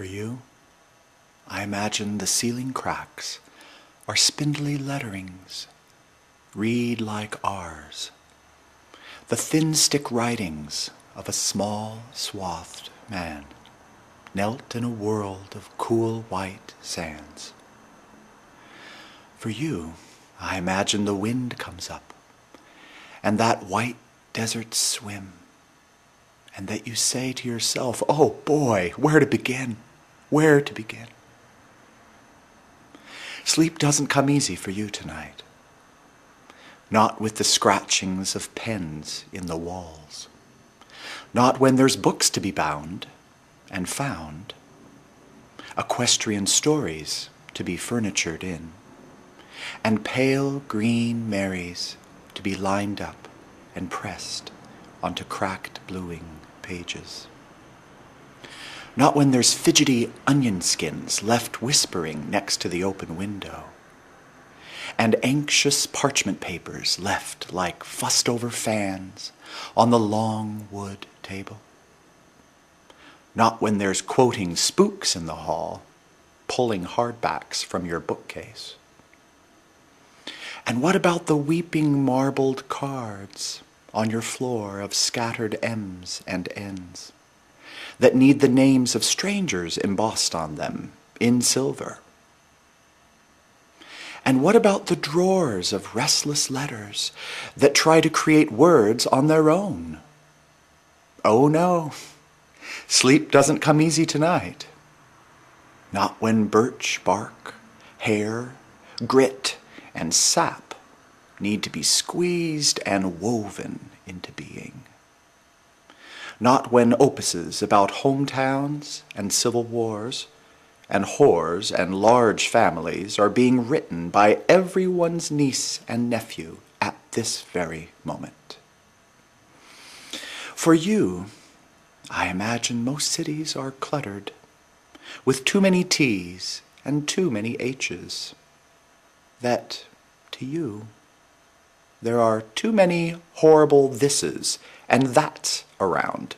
For you, I imagine the ceiling cracks are spindly letterings, read like ours, the thin stick writings of a small, swathed man, knelt in a world of cool white sands. For you, I imagine the wind comes up, and that white desert swim, and that you say to yourself, oh boy, where to begin? Where to begin? Sleep doesn't come easy for you tonight. Not with the scratchings of pens in the walls. Not when there's books to be bound and found, equestrian stories to be furnitured in, and pale green Marys to be lined up and pressed onto cracked bluing pages. Not when there's fidgety onion skins left whispering next to the open window, and anxious parchment papers left like fussed-over fans on the long wood table. Not when there's quoting spooks in the hall, pulling hardbacks from your bookcase. And what about the weeping marbled cards on your floor of scattered M's and N's that need the names of strangers embossed on them in silver? And what about the drawers of restless letters that try to create words on their own? Oh no, sleep doesn't come easy tonight. Not when birch bark, hair, grit, and sap need to be squeezed and woven into being. Not when opuses about hometowns and civil wars and whores and large families are being written by everyone's niece and nephew at this very moment. For you, I imagine most cities are cluttered with too many T's and too many H's, that to you there are too many horrible thises and that's around,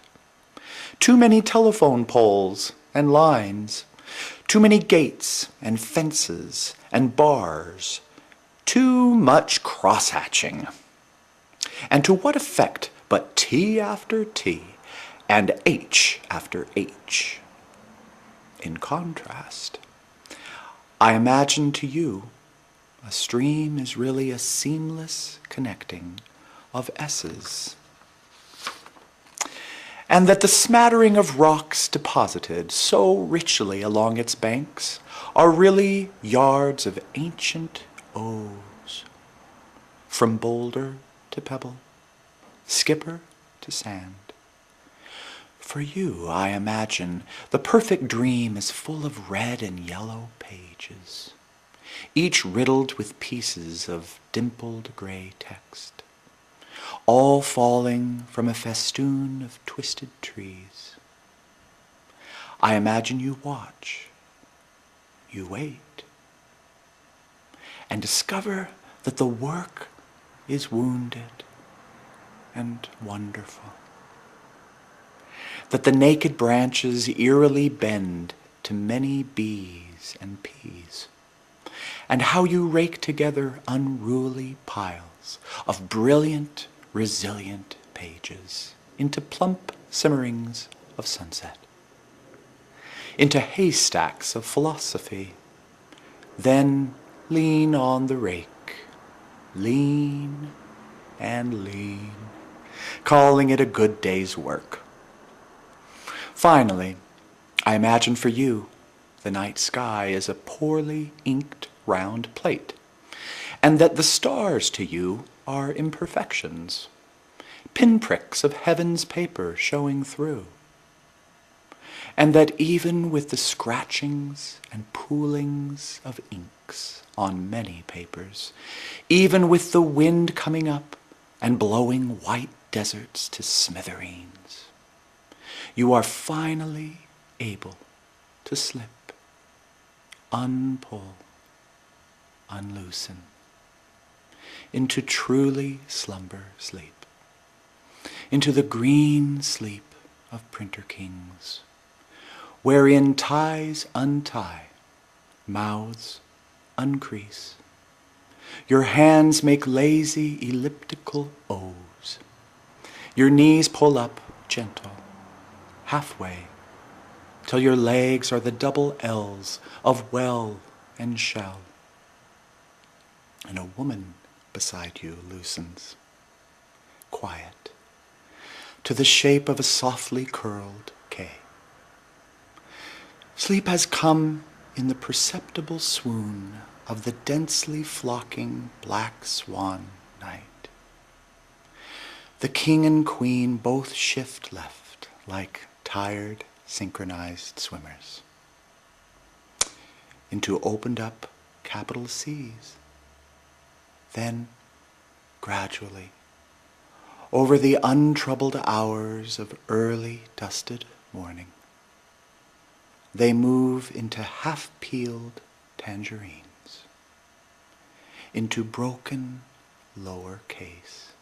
too many telephone poles and lines, too many gates and fences and bars, too much crosshatching. And to what effect but T after T and H after H? In contrast, I imagine to you a stream is really a seamless connecting of S's, and that the smattering of rocks deposited so richly along its banks are really yards of ancient O's, from boulder to pebble, skipper to sand. For you, I imagine, the perfect dream is full of red and yellow pages, each riddled with pieces of dimpled gray text, all falling from a festoon of twisted trees. I imagine you watch, you wait, and discover that the work is wounded and wonderful, that the naked branches eerily bend to many B's and P's, and how you rake together unruly piles of brilliant, resilient pages into plump simmerings of sunset, into haystacks of philosophy. Then lean on the rake, lean and lean, calling it a good day's work. Finally, I imagine for you the night sky is a poorly inked round plate, and that the stars to you are imperfections, pinpricks of heaven's paper showing through, and that even with the scratchings and poolings of inks on many papers, even with the wind coming up and blowing white deserts to smithereens, you are finally able to slip, unpull, unloosen, into truly slumber sleep, into the green sleep of printer kings, wherein ties untie, mouths uncrease. Your hands make lazy elliptical O's. Your knees pull up gentle, halfway, till your legs are the double L's of well and shall. And a woman beside you loosens, quiet, to the shape of a softly curled K. Sleep has come in the perceptible swoon of the densely flocking black swan night. The king and queen both shift left like tired, synchronized swimmers into opened up capital C's. Then, gradually, over the untroubled hours of early dusted morning, they move into half-peeled tangerines, into broken lower case